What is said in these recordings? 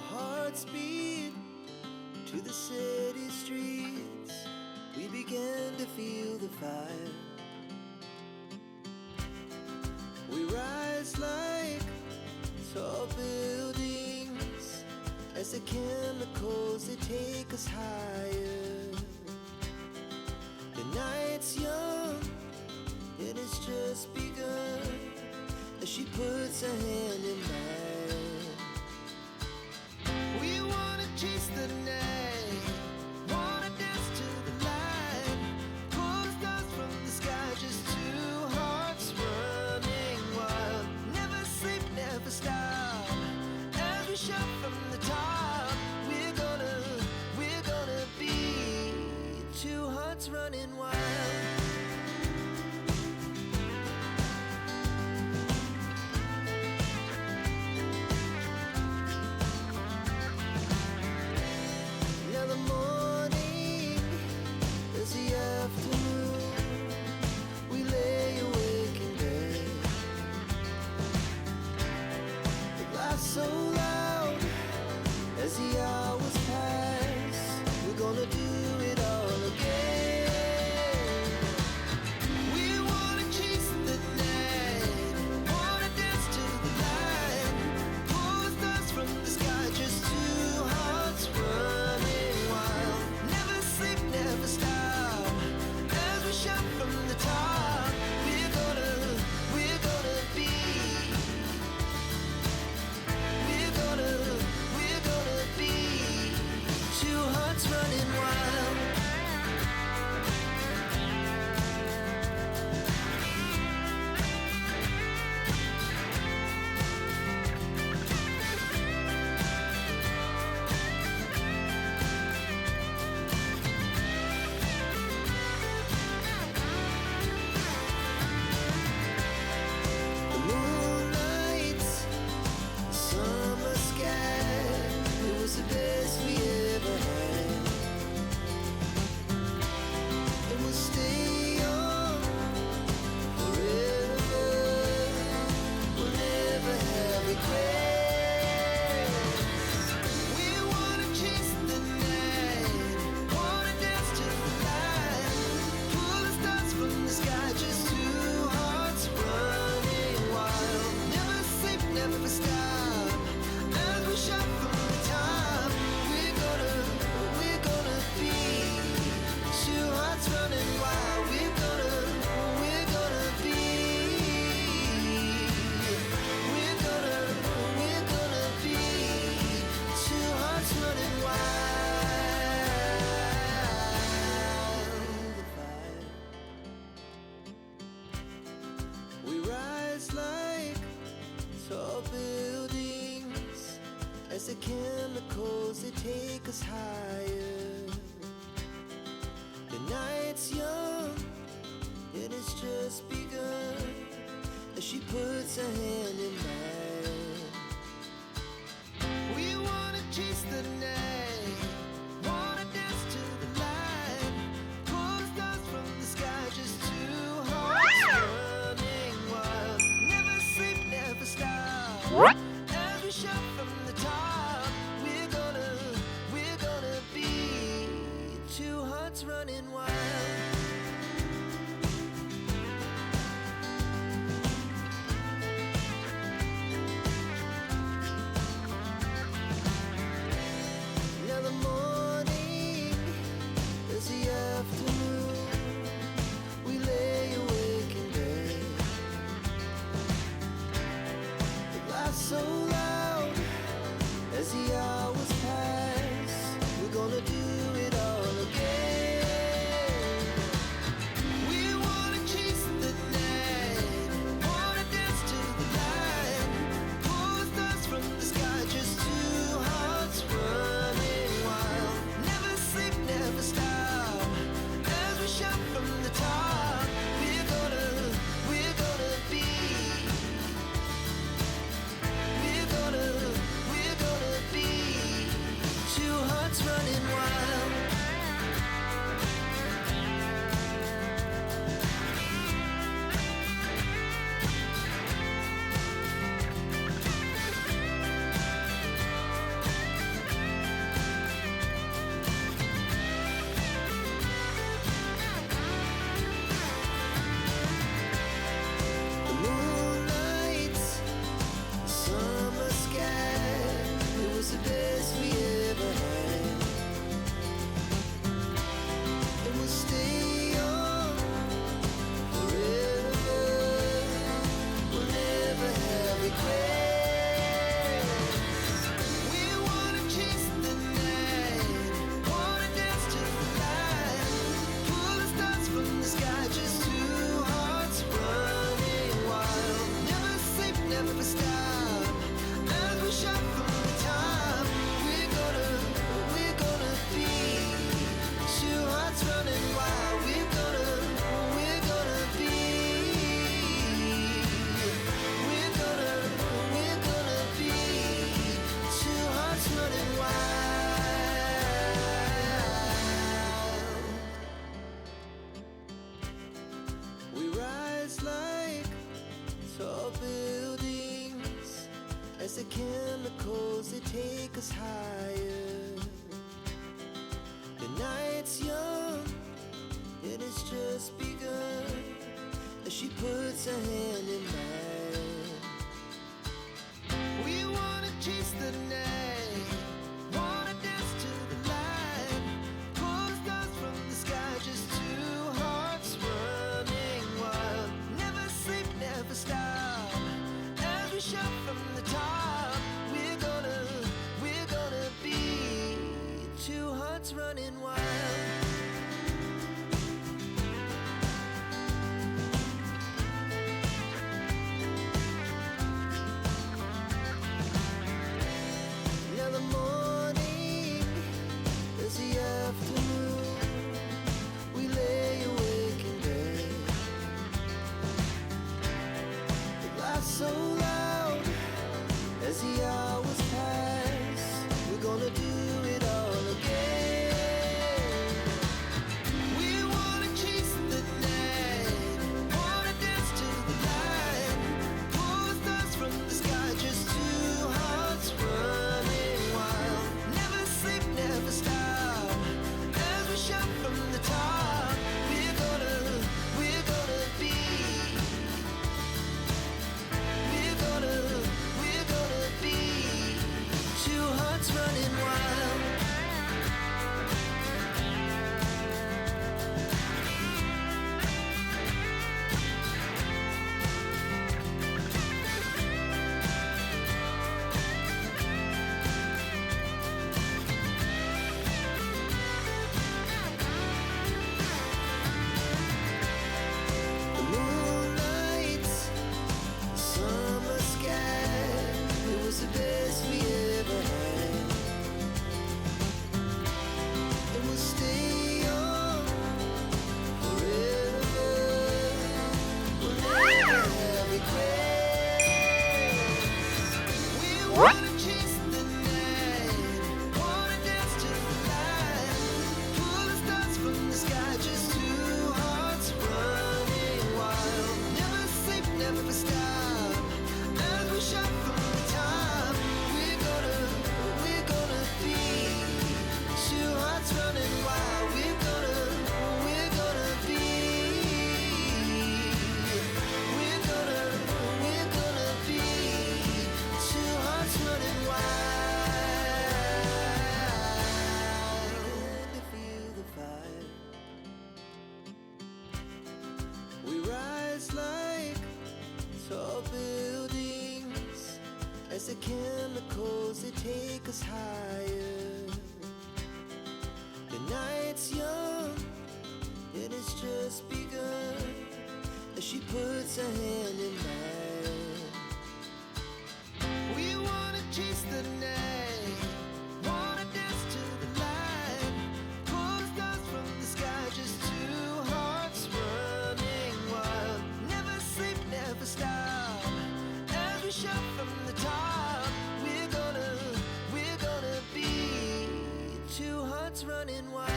hearts beat to the city streets. We began to feel the fire. We rise like tall buildings as the chemicals, they take us higher. The night's young, it has just begun as she puts her hand in mine. We wanna chase the night, wanna dance to the light, pull the stars from the sky, just two hearts running wild. Never sleep, never stop, as we shout from the top. We're gonna be two hearts running wild. Now the morning is the afternoon. We lay awake in bed. It laughs so loud as the hours pass. We're gonna do it all again. We wanna chase the night, wanna dance to the light, pull the stars from the sky, just two hearts running wild. Never sleep, never stop, as we shout from the top. We're gonna be, we're gonna be two hearts running wild. The moonlight, summer sky, it was the best we ever had. And we'll stay on forever. We'll never have regrets. We wanna chase the night, wanna dance to the light, pull the stars from the sky, just two hearts running wild. Never sleep, never stop, as we shout from the top. We're gonna be two hearts running wild. We're gonna be, we're gonna be two hearts running wild. The fire. We rise like tall buildings as the chemicals, they take us higher. The night's young, it has just begun as she puts her hand in mine. We wanna chase the night, wanna dance to the light, pull the stars from the sky, just two hearts running wild. Never sleep, never stop, as we shout from the top. We're gonna be two hearts running wild. as the chemicals they take us higher. The night's young, it has just begun, as she puts her hand in mine. We wanna chase the night, wanna dance to the light, pull the stars from the sky, just two hearts running wild. Never sleep, never stop, as we shout from the top. We're gonna be two hearts running wild. Now the morning is the afternoon. We lay awake in bed. It laughs so loud as the hours pass. We're gonna do it all again. We wanna chase the night, wanna dance to the light, pull the stars from the sky, just two hearts running wild. Never sleep, never stop, as we shout from the top. We're gonna be, we're gonna be two hearts running wild. The moonlight, the summer sky, it was the best we ever had. And we'll stay young forever. We'll never have regrets. We wanna chase the night, wanna dance to the light, pull the stars from the sky, just two hearts running wild. Never sleep, never stop, as we shout from the top. We're gonna be two hearts running wild. We're gonna be, we're gonna be two hearts running wild. To feel the fire, we rise like tall buildings, as the chemicals they take us higher. The night's young, it has just begun, as she puts her hand in mine. We wanna chase the night, wanna dance to the light, pull the stars from the sky, just two hearts running wild. Never sleep, never stop, as we shout from the top. We're gonna be two hearts running wild.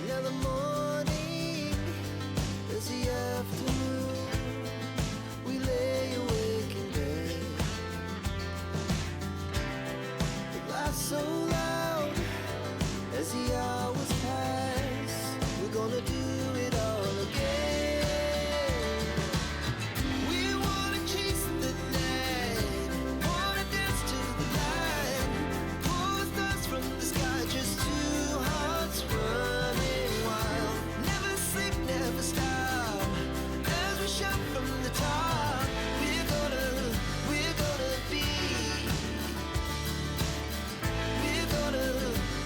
Now the morning is the afternoon. We lay awake in bed. It laughs so loud as the hours pass. We're gonna do it all again. We wanna chase the night, wanna dance to the light, pull the stars from the sky, just two hearts running wild. Never sleep, never stop, as we shout from the top. We're gonna be,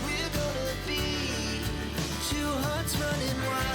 we're gonna be two hearts running wild.